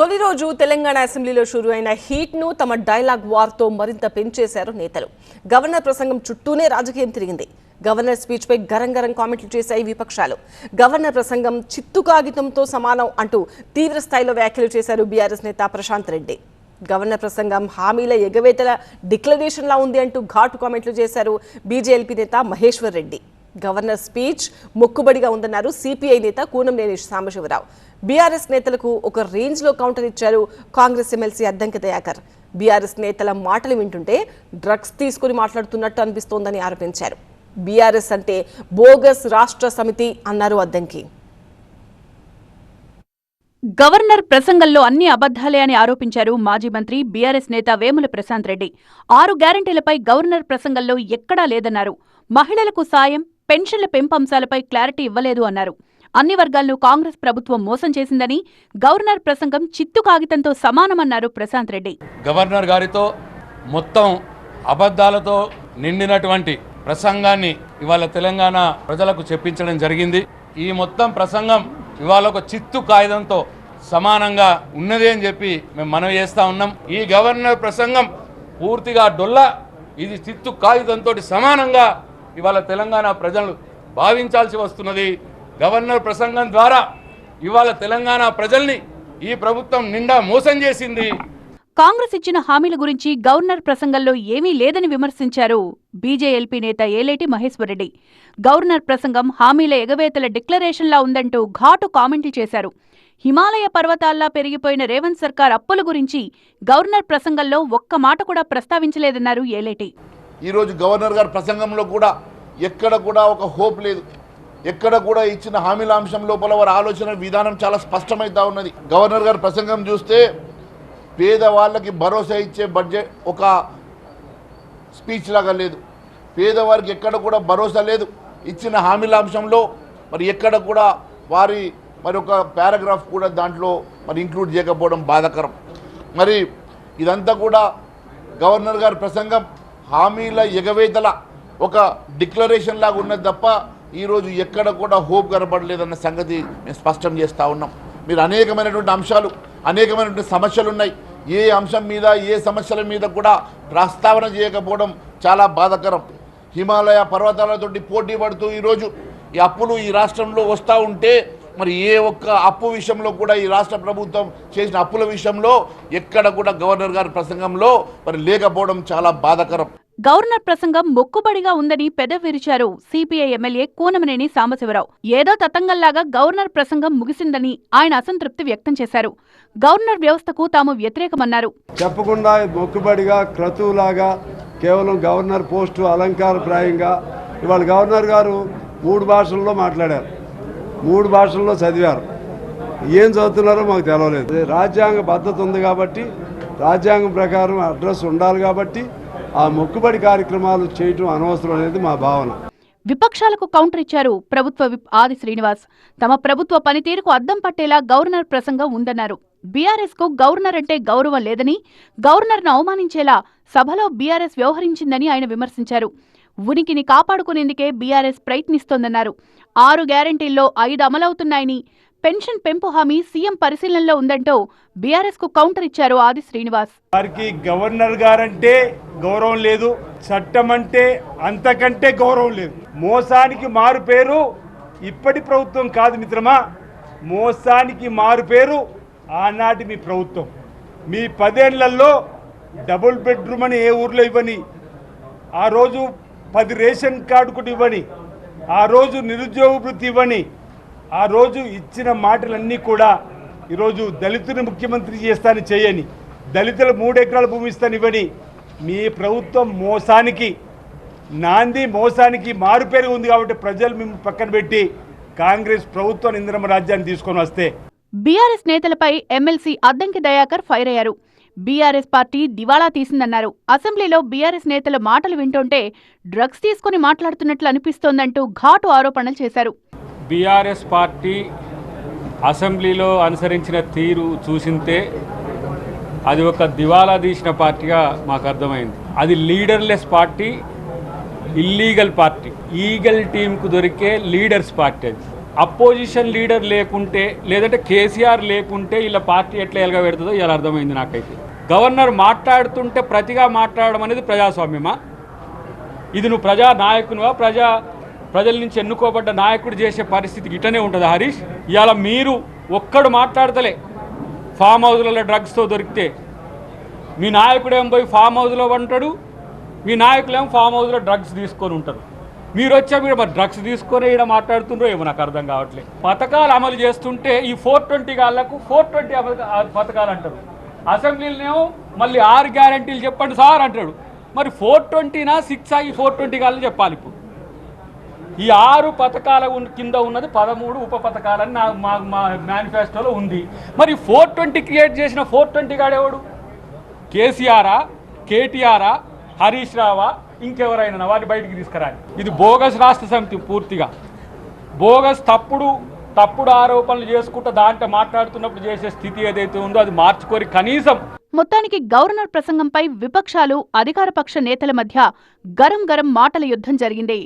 తొలి రోజు తెలంగాణ అసెంబ్లీలో షురు అయిన హీట్ ను తమ డైలాగ్ వార్ తో మరింత పెంచేశారు నేతలు. గవర్నర్ ప్రసంగం చుట్టూనే రాజకీయం తిరిగింది. గవర్నర్ స్పీచ్ పై గరం కామెంట్లు చేశాయి విపక్షాలు. గవర్నర్ ప్రసంగం చిత్తు కాగితంతో సమానం అంటూ తీవ్ర స్థాయిలో వ్యాఖ్యలు చేశారు బీఆర్ఎస్ నేత ప్రశాంత్ రెడ్డి. గవర్నర్ ప్రసంగం హామీల ఎగవేతల డిక్లరేషన్ లా ఉంది అంటూ ఘాటు కామెంట్లు చేశారు బీజేఎల్పీ నేత మహేశ్వర్ రెడ్డి. గవర్నర్ స్పీచ్ మొక్కుబడిగా ఉందన్నారు సిపిఐ నేత కూనంనేని సాంబశివరావు. బీఆర్ఎస్ నేతలకు ఒక రేంజ్ లో కౌంటర్ ఇచ్చారు కాంగ్రెస్ ఎమ్మెల్సీ అద్దంకి దయాకర్. బీఆర్ఎస్ నేతల మాటలు వింటుంటే డ్రగ్స్ తీసుకుని మాట్లాడుతున్నట్టు అనిపిస్తోందని ఆరోపించారు. బీఆర్ఎస్ అంటే బోగస్ రాష్ట్ర సమితి అన్నారు అద్దంకి. గవర్నర్ ప్రసంగంలో అన్ని అబద్ధాలే అని ఆరోపించారు మాజీ మంత్రి బీఆర్ఎస్ నేత వేముల ప్రశాంత్ రెడ్డి. 6 గ్యారంటీలపై గవర్నర్ ప్రసంగంలో ఎక్కడా లేదన్నారు. మహిళలకు సాయం, పెన్షన్ల పెంపు అంశాలపై క్లారిటీ ఇవ్వలేదు అన్నారు. అన్ని వర్గాలను కాంగ్రెస్ ప్రభుత్వం మోసం చేసిందని, గవర్నర్ ప్రసంగం చిత్తు కాగితంతో సమానమన్నారు ప్రశాంత్ రెడ్డి. గవర్నర్ గారితో మొత్తం అబద్ధాలతో నిండినటువంటి ప్రసంగాన్ని ఇవాళ తెలంగాణ ప్రజలకు చెప్పించడం జరిగింది. ఈ మొత్తం ప్రసంగం ఇవాళ ఒక చిత్తు కాగితంతో సమానంగా ఉన్నది అని చెప్పి మేము మనవి చేస్తా ఉన్నాం. ఈ గవర్నర్ ప్రసంగం పూర్తిగా డొల్లా. ఇది చిత్తు కాగితంతో సమానంగా ఇవాళ తెలంగాణ ప్రజలు భావించాల్సి వస్తున్నది. గవర్నర్ ప్రసంగం ద్వారా ఇవాళ తెలంగాణ ప్రజల్ని ఈ ప్రభుత్వం నిండా మోసం చేసింది. కాంగ్రెస్ ఇచ్చిన హామీల గురించి గవర్నర్ ప్రసంగంలో ఏమీ లేదని విమర్శించారు బీజేఎల్పీ నేత ఏలేటి మహేశ్వర్ రెడ్డి. గవర్నర్ ప్రసంగం హామీల ఎగవేతల డిక్లరేషన్లా ఉందంటూ ఘాటు కామెంట్లు చేశారు. హిమాలయ పర్వతాల్లా పెరిగిపోయిన రేవంత్ సర్కార్ అప్పుల గురించి గవర్నర్ ప్రసంగంలో ఒక్క మాట కూడా ప్రస్తావించలేదన్నారు ఏలేటి. ఈరోజు గవర్నర్ గారి ప్రసంగంలో కూడా ఎక్కడ కూడా ఒక హోప్ లేదు. ఎక్కడ కూడా ఇచ్చిన హామీల అంశం లోపల వారి ఆలోచన విధానం చాలా స్పష్టమైతా ఉన్నది. గవర్నర్ గారి ప్రసంగం చూస్తే పేదవాళ్ళకి భరోసా ఇచ్చే బడ్జెట్ ఒక స్పీచ్ లాగా లేదు. పేదవారికి ఎక్కడ కూడా భరోసా లేదు. ఇచ్చిన హామీల అంశంలో మరి ఎక్కడ కూడా మరి ఒక పారాగ్రాఫ్ కూడా దాంట్లో మరి ఇంక్లూడ్ చేయకపోవడం బాధాకరం. మరి ఇదంతా కూడా గవర్నర్ గారి ప్రసంగం హామీల ఎగవేతల ఒక డిక్లరేషన్ లాగా ఉన్నది తప్ప ఈరోజు ఎక్కడ కూడా హోప్ కనపడలేదన్న సంగతి మేము స్పష్టం చేస్తూ ఉన్నాం. మీరు అనేకమైనటువంటి అంశాలు, అనేకమైనటువంటి సమస్యలు ఉన్నాయి. ఏ అంశం మీద, ఏ సమస్యల మీద కూడా ప్రస్తావన చేయకపోవడం చాలా బాధాకరం. హిమాలయ పర్వతాలతోటి పోటీ పడుతూ ఈరోజు ఈ అప్పులు ఈ రాష్ట్రంలో వస్తూ ఉంటే మరి ఏ ఒక్క అప్పు విషయంలో కూడా ఈ రాష్ట్ర ప్రభుత్వం చేసిన అప్పుల విషయంలో ఎక్కడ కూడా గవర్నర్ గారి ప్రసంగంలో మరి లేకపోవడం చాలా బాధాకరం. గవర్నర్ ప్రసంగం మొక్కుబడిగా ఉందని పెదవిరిచారు సిపిఐ ఎమ్మెల్యే కూనంనేని సాంబశివరావు. ఏదో తతంగంలాగా గవర్నర్ ప్రసంగం ముగిసిందని ఆయన అసంతృప్తి వ్యక్తం చేశారు. గవర్నర్ వ్యవస్థకు తాము వ్యతిరేకమన్నారు. చెప్పకుండా మొక్కుబడిగా, క్రతువులాగా కేవలం గవర్నర్ పోస్టు అలంకారప్రాయంగా ఇవాళ గవర్నర్ గారు 3 భాషల్లో మాట్లాడారు, 3 భాషల్లో చదివారు. ఏం చదువుతున్నారో మాకు తెలవలేదు. రాజ్యాంగ పద్ధతి ఉంది కాబట్టి, రాజ్యాంగం ప్రకారం అడ్రస్ ఉండాలి కాబట్టి ఆ మొక్కుబడి కార్యక్రమాలు చేయటం అనవసరం అనేది మా భావన. విపక్షాలకు కౌంటర్ ఇచ్చారు ప్రభుత్వ విప్ ఆది శ్రీనివాస్. తమ ప్రభుత్వ పనితీరుకు అద్దం పట్టేలా గవర్నర్ ప్రసంగం ఉందన్నారు. బీఆర్ఎస్ కు గవర్నర్ అంటే గౌరవం లేదని, గవర్నర్ను అవమానించేలా సభలో బీఆర్ఎస్ వ్యవహరించిందని ఆయన విమర్శించారు. ఉనికిని కాపాడుకునేందుకే బీఆర్ఎస్ ప్రయత్నిస్తోందన్నారు. 6 గ్యారంటీల్లో 5 అమలవుతున్నాయని, పెన్షన్ పెంపు హామీ సీఎం పరిశీలనలో ఉందంటూ బీఆర్ఎస్ కు కౌంటర్ ఇచ్చారు ఆది శ్రీనివాస్. వారికి గవర్నర్ గారంటే గౌరవం లేదు, చట్టం అంటే అంతకంటే గౌరవం లేదు. మోసానికి మారు పేరు ఇప్పటి ప్రభుత్వం కాదు మిత్రమా, మోసానికి మారు పేరు ఆనాటి మీ ప్రభుత్వం. మీ 10 ఏళ్లలో డబుల్ బెడ్రూమ్ అని ఏ ఊర్లో ఇవ్వని, ఆ రోజు 10 రేషన్ కార్డు కూడా ఇవ్వని, ఆ రోజు నిరుద్యోగ వృత్తి ఇవ్వని, ఆ రోజు ఇచ్చిన మాటలన్నీ కూడా ఈరోజు దళితుని ముఖ్యమంత్రి చేస్తానని చేయని, దళితుల 3 ఎకరాల భూమి ఇస్తాను ఇవ్వని మీ ప్రభుత్వం మోసానికి నాంది, మోసానికి మారుపేరు ఉంది. కాబట్టి ప్రజలు మిమ్మల్ని పక్కన పెట్టి కాంగ్రెస్ ప్రభుత్వం ఇందిరమ్మ రాజ్యాన్ని తీసుకొని వస్తే. బీఆర్ఎస్ నేతలపై ఎమ్మెల్సీ అద్దంకి దయాకర్ ఫైర్ అయ్యారు. బీఆర్ఎస్ పార్టీ దివాళా తీసిందన్నారు. అసెంబ్లీలో బీఆర్ఎస్ నేతల మాటలు వింటుంటే డ్రగ్స్ తీసుకుని మాట్లాడుతున్నట్లు అనిపిస్తోందంటూ ఘాటు ఆరోపణలు చేశారు. బీఆర్ఎస్ పార్టీ అసెంబ్లీలో అనుసరించిన తీరు చూసింటే అది ఒక దివాలా తీసిన పార్టీగా మాకు అర్థమైంది. అది leaderless party, illegal party, eagle టీంకు దొరికే లీడర్స్ పార్టీ. అది అపోజిషన్ లీడర్ లేకుంటే లేదంటే కేసీఆర్ లేకుంటే ఇలా పార్టీ ఎట్లా ఎలగబెడుతుందో ఇలా అర్థమైంది నాకైతే. గవర్నర్ మాట్లాడుతుంటే ప్రతిగా మాట్లాడడం అనేది ప్రజాస్వామ్యమా? ఇది నువ్వు ప్రజా నాయకునివా, ప్రజల నుంచి ఎన్నుకోబడ్డ నాయకుడు చేసే పరిస్థితికి ఇటనే ఉంటుంది హరీష్. ఇవాళ మీరు ఒక్కడు మాట్లాడతలే. ఫామ్ హౌస్లలో డ్రగ్స్తో దొరికితే మీ నాయకుడేం పోయి ఫామ్ హౌస్లో ఉంటాడు, మీ నాయకులేమో ఫామ్ హౌస్లో డ్రగ్స్ తీసుకొని ఉంటారు. మీరు వచ్చా మీరు మరి డ్రగ్స్ తీసుకొని ఇక్కడ మాట్లాడుతుండ్రో ఏమో నాకు అర్థం కావట్లేదు. పథకాలు అమలు చేస్తుంటే ఈ 420 గాళ్లకు 420 పథకాలు అంటారు. అసెంబ్లీలోనేమో మళ్ళీ 6 గ్యారంటీలు చెప్పండి సార్ అంటాడు. మరి 420నా 6 ఈ 420 గాళ్ళు చెప్పాలి. ఇప్పుడు ఈ 6 పథకాల కింద ఉన్నది 13 ఉప పథకాలని మా మేనిఫెస్టోలో ఉంది. మరి 420 క్రియేట్ చేసిన 420 గాడెవడు? కేసీఆరా, కేటీఆరా, హరీష్ రావా, ఇంకెవరైనా వాటిని బయటికి తీసుకురాలి. ఇది బోగస్ రాష్ట్ర సమితి, పూర్తిగా బోగస్ తప్పుడు ఆరోపణలు చేసుకుంటూ దాంట్లో మాట్లాడుతున్నప్పుడు చేసే స్థితి ఏదైతే ఉందో అది మార్చుకోరి కనీసం. మొత్తానికి గవర్నర్ ప్రసంగంపై విపక్షాలు, అధికారపక్ష నేతల మధ్య గరం మాటల యుద్ధం జరిగింది.